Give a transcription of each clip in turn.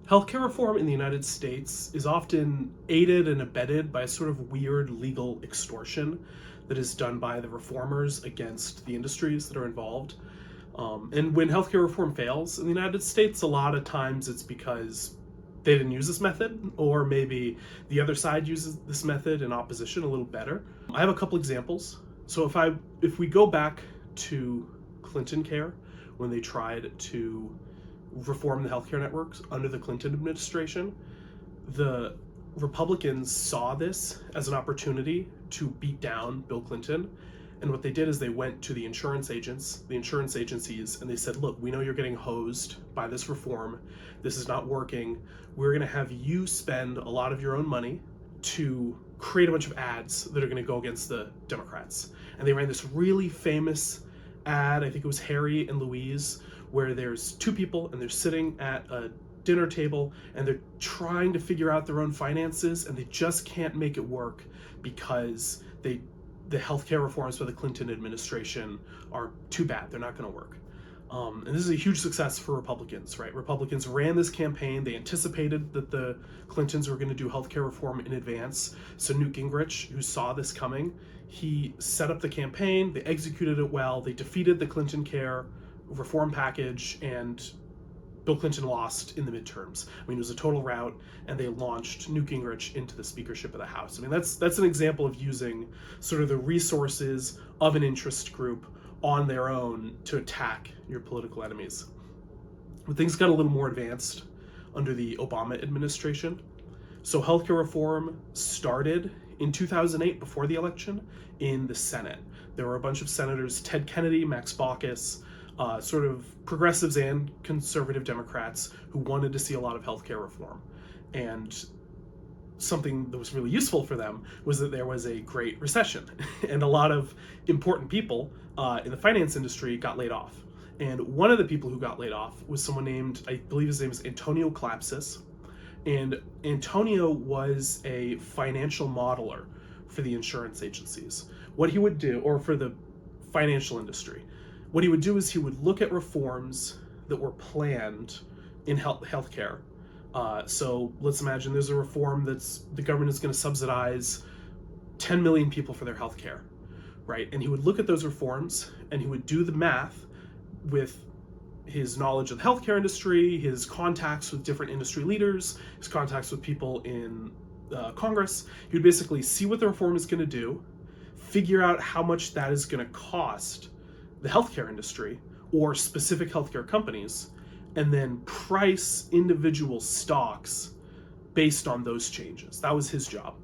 Healthcare reform in the United States is often aided and abetted by a sort of weird legal extortion that is done by the reformers against the industries that are involved. And when healthcare reform fails in the United States, a lot of times it's because they didn't use this method, or maybe the other side uses this method in opposition a little better. I have a couple examples. So if we go back to Clinton Care, when they tried to reform the healthcare networks under the Clinton administration, the Republicans saw this as an opportunity to beat down Bill Clinton. And what they did is they went to the insurance agencies, and they said, look, we know you're getting hosed by this reform. This is not working. We're going to have you spend a lot of your own money to create a bunch of ads that are going to go against the Democrats. And they ran this really famous ad, I think it was Harry and Louise, where there's two people and they're sitting at a dinner table and they're trying to figure out their own finances, and they just can't make it work because the healthcare reforms by the Clinton administration are too bad. They're not going to work. And this is a huge success for Republicans, right? Republicans ran this campaign. They anticipated that the Clintons were going to do healthcare reform in advance. So Newt Gingrich, who saw this coming, he set up the campaign. They executed it well. They defeated the Clinton Care reform package, and Bill Clinton lost in the midterms. I mean, it was a total rout, and they launched Newt Gingrich into the speakership of the House. I mean, that's an example of using sort of the resources of an interest group on their own to attack your political enemies. But things got a little more advanced under the Obama administration. So healthcare reform started in 2008, before the election, in the Senate. There were a bunch of senators, Ted Kennedy, Max Baucus, sort of progressives and conservative Democrats who wanted to see a lot of healthcare reform. And something that was really useful for them was that there was a great recession and a lot of important people in the finance industry got laid off. And one of the people who got laid off was someone named, I believe his name is Antonio Collapsis. And Antonio was a financial modeler for the insurance agencies. What he would do, or for the financial industry, what he would do is he would look at reforms that were planned in healthcare. So let's imagine there's a reform that's the government is going to subsidize 10 million people for their healthcare, right? And he would look at those reforms and he would do the math with his knowledge of the healthcare industry, his contacts with different industry leaders, his contacts with people in Congress. He would basically see what the reform is going to do, figure out how much that is going to cost the healthcare industry or specific healthcare companies, and then price individual stocks based on those changes. That was his job.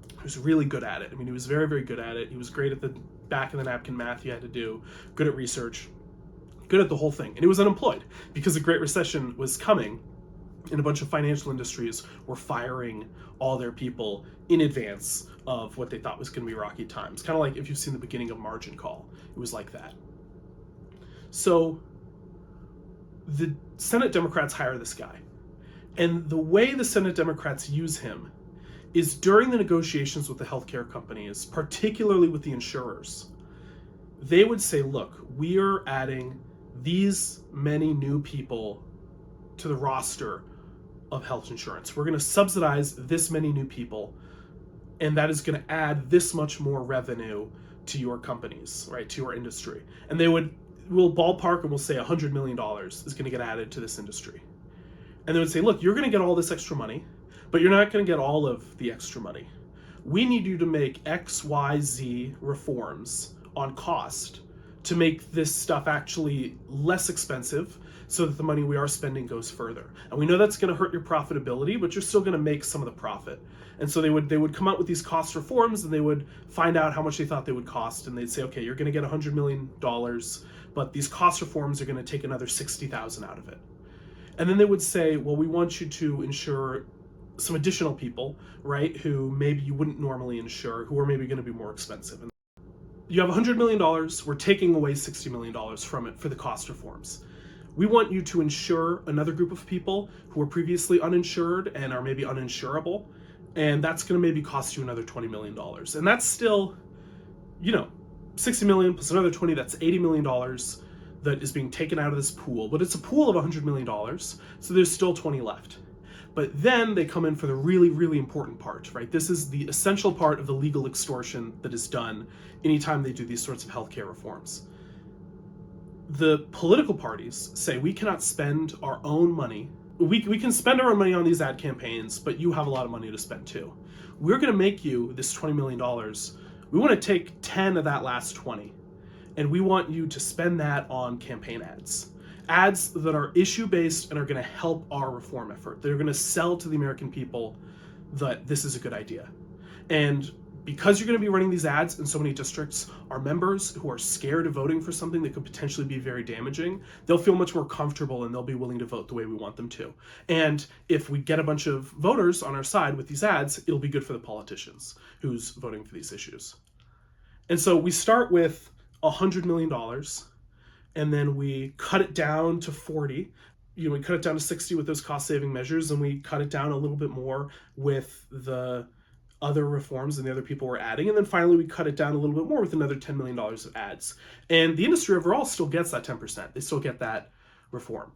He was really good at it. I mean, he was very, very good at it. He was great at the back of the napkin math you had to do, good at research, good at the whole thing. And he was unemployed because the Great Recession was coming, and a bunch of financial industries were firing all their people in advance of what they thought was going to be rocky times. Kind of like if you've seen the beginning of Margin Call, it was like that. So the Senate Democrats hire this guy. And the way the Senate Democrats use him is during the negotiations with the healthcare companies, particularly with the insurers, they would say, look, we are adding these many new people to the roster of health insurance. We're going to subsidize this many new people, and that is going to add this much more revenue to your companies, right, to your industry. And we'll ballpark and we'll say $100 million is going to get added to this industry. And they would say, look, you're going to get all this extra money, but you're not going to get all of the extra money. We need you to make X, Y, Z reforms on cost to make this stuff actually less expensive so that the money we are spending goes further. And we know that's going to hurt your profitability, but you're still going to make some of the profit. And so they would come out with these cost reforms, and they would find out how much they thought they would cost, and they'd say, okay, you're going to get $100 million, but these cost reforms are going to take another $60,000 out of it. And then they would say, well, we want you to insure some additional people, right, who maybe you wouldn't normally insure, who are maybe going to be more expensive. And you have $100 million, we're taking away $60 million from it for the cost reforms. We want you to insure another group of people who were previously uninsured and are maybe uninsurable, and that's going to maybe cost you another $20 million. And that's still, 60 million plus another 20, that's $80 million that is being taken out of this pool. But it's a pool of $100 million, so there's still 20 left. But then they come in for the really, really important part, right? This is the essential part of the legal extortion that is done anytime they do these sorts of healthcare reforms. The political parties say we cannot spend our own money. We can spend our own money on these ad campaigns, but you have a lot of money to spend too. We're going to make you this $20 million. We want to take 10 of that last 20, and we want you to spend that on campaign ads. Ads that are issue-based and are going to help our reform effort. They're going to sell to the American people that this is a good idea. And because you're going to be running these ads in so many districts, our members who are scared of voting for something that could potentially be very damaging, they'll feel much more comfortable and they'll be willing to vote the way we want them to. And if we get a bunch of voters on our side with these ads, it'll be good for the politicians who's voting for these issues. And so we start with $100 million, and then we cut it down to 40. We cut it down to 60 with those cost-saving measures, and we cut it down a little bit more with the other reforms and the other people we're adding. And then finally, we cut it down a little bit more with another $10 million of ads. And the industry overall still gets that 10%. They still get that reform.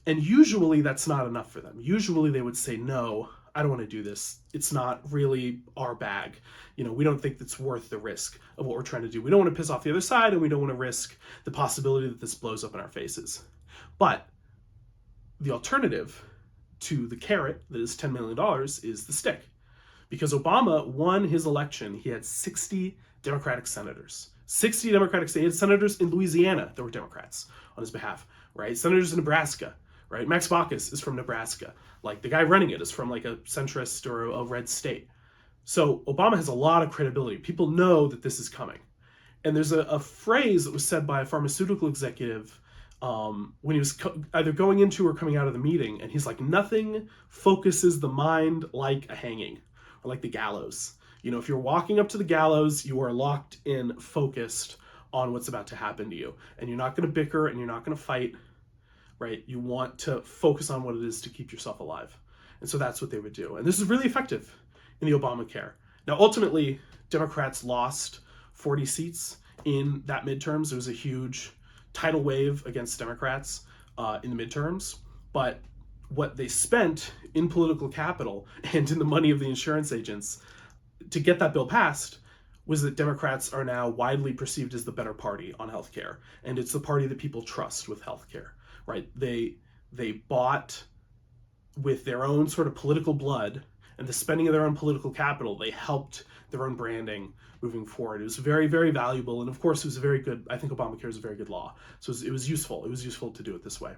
And usually that's not enough for them. Usually they would say, no, I don't want to do this. It's not really our bag. We don't think it's worth the risk of what we're trying to do. We don't want to piss off the other side, and we don't want to risk the possibility that this blows up in our faces. But the alternative to the carrot that is $10 million is the stick. Because Obama won his election, he had 60 Democratic senators. 60 Democratic state senators in Louisiana that were Democrats on his behalf, right? Senators in Nebraska, right? Max Baucus is from Nebraska. Like, the guy running it is from like a centrist or a red state. So Obama has a lot of credibility. People know that this is coming. And there's a phrase that was said by a pharmaceutical executive when he was either going into or coming out of the meeting, and he's like, nothing focuses the mind like a hanging, or like the gallows. If you're walking up to the gallows, you are locked in, focused on what's about to happen to you. And you're not going to bicker and you're not going to fight, right? You want to focus on what it is to keep yourself alive. And so that's what they would do. And this is really effective in the Obamacare. Now, ultimately, Democrats lost 40 seats in that midterms. There was a huge tidal wave against Democrats in the midterms. But what they spent in political capital and in the money of the insurance agents to get that bill passed was that Democrats are now widely perceived as the better party on healthcare. And it's the party that people trust with healthcare, right? They bought with their own sort of political blood and the spending of their own political capital. They helped their own branding moving forward. It was very, very valuable. And of course, it was a very good, I think Obamacare is a very good law. So it was useful. It was useful to do it this way.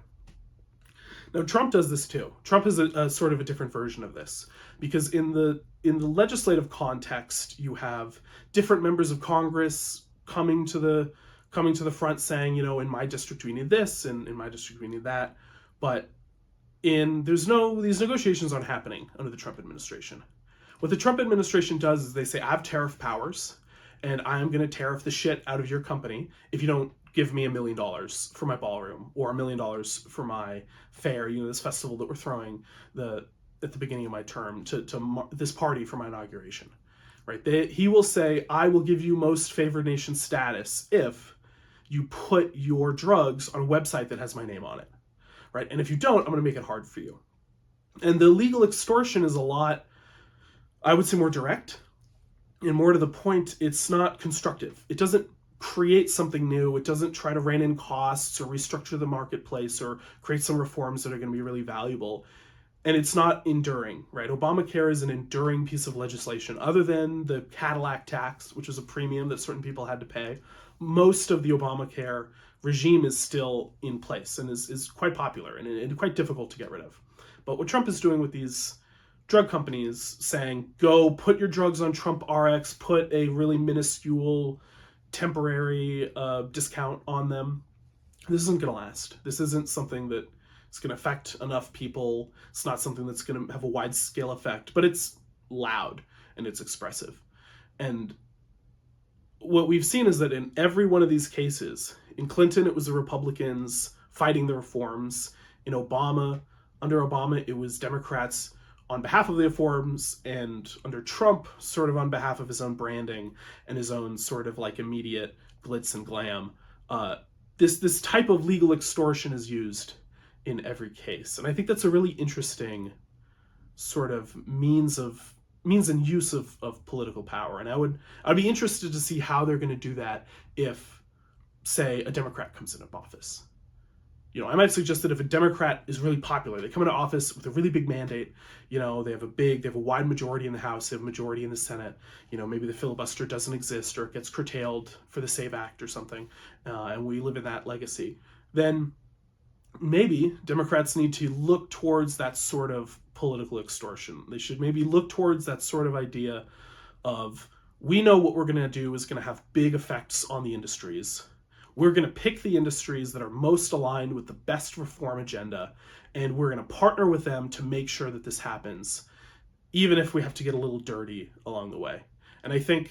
Now, Trump does this too. Trump is a sort of a different version of this, because in the legislative context, you have different members of Congress coming to the front saying, in my district we need this, and in my district we need that. But these negotiations aren't happening under the Trump administration. What the Trump administration does is they say, I have tariff powers, and I am going to tariff the shit out of your company if you don't give me $1 million for my ballroom, or $1 million for my fair, this festival that we're throwing at the beginning of my term to this party for my inauguration, right? He will say, I will give you most favored nation status if you put your drugs on a website that has my name on it, right? And if you don't, I'm going to make it hard for you. And the legal extortion is a lot, I would say, more direct and more to the point. It's not constructive. It doesn't create something new. It doesn't try to rein in costs or restructure the marketplace or create some reforms that are going to be really valuable. And it's not enduring, right? Obamacare is an enduring piece of legislation. Other than the Cadillac tax, which is a premium that certain people had to pay, most of the Obamacare regime is still in place and is quite popular and quite difficult to get rid of. But what Trump is doing with these drug companies saying, go put your drugs on Trump RX, put a really minuscule temporary discount on them. This isn't going to last. This isn't something that is going to affect enough people. It's not something that's going to have a wide scale effect, but it's loud and it's expressive. And what we've seen is that in every one of these cases, in Clinton, it was the Republicans fighting the reforms. Under Obama, it was Democrats on behalf of the reforms, and under Trump, sort of on behalf of his own branding and his own sort of like immediate glitz and glam. This type of legal extortion is used in every case. And I think that's a really interesting sort of means and use of political power. And I'd be interested to see how they're going to do that if, say, a Democrat comes into office. I might suggest that if a Democrat is really popular, they come into office with a really big mandate, they have a wide majority in the House, they have a majority in the Senate, maybe the filibuster doesn't exist or it gets curtailed for the SAVE Act or something, and we live in that legacy, then maybe Democrats need to look towards that sort of political extortion. They should maybe look towards that sort of idea of, we know what we're going to do is going to have big effects on the industries. We're going to pick the industries that are most aligned with the best reform agenda, and we're going to partner with them to make sure that this happens, even if we have to get a little dirty along the way. And I think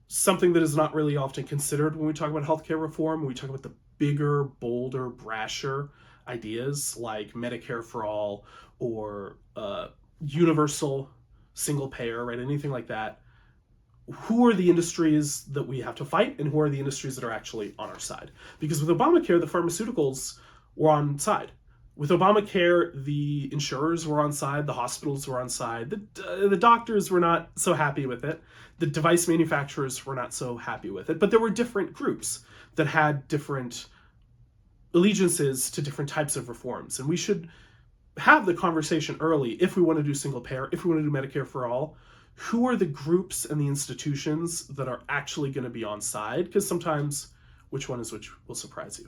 something that is not really often considered when we talk about healthcare reform, when we talk about the bigger, bolder, brasher ideas like Medicare for all or universal single payer, right? Anything like that. Who are the industries that we have to fight, and who are the industries that are actually on our side? Because with Obamacare, the pharmaceuticals were on side. With Obamacare, the insurers were on side, the hospitals were on side, the doctors were not so happy with it, the device manufacturers were not so happy with it, but there were different groups that had different allegiances to different types of reforms, and we should have the conversation early if we want to do single payer, if we want to do Medicare for all. Who are the groups and the institutions that are actually going to be on side? Because sometimes which one is which will surprise you.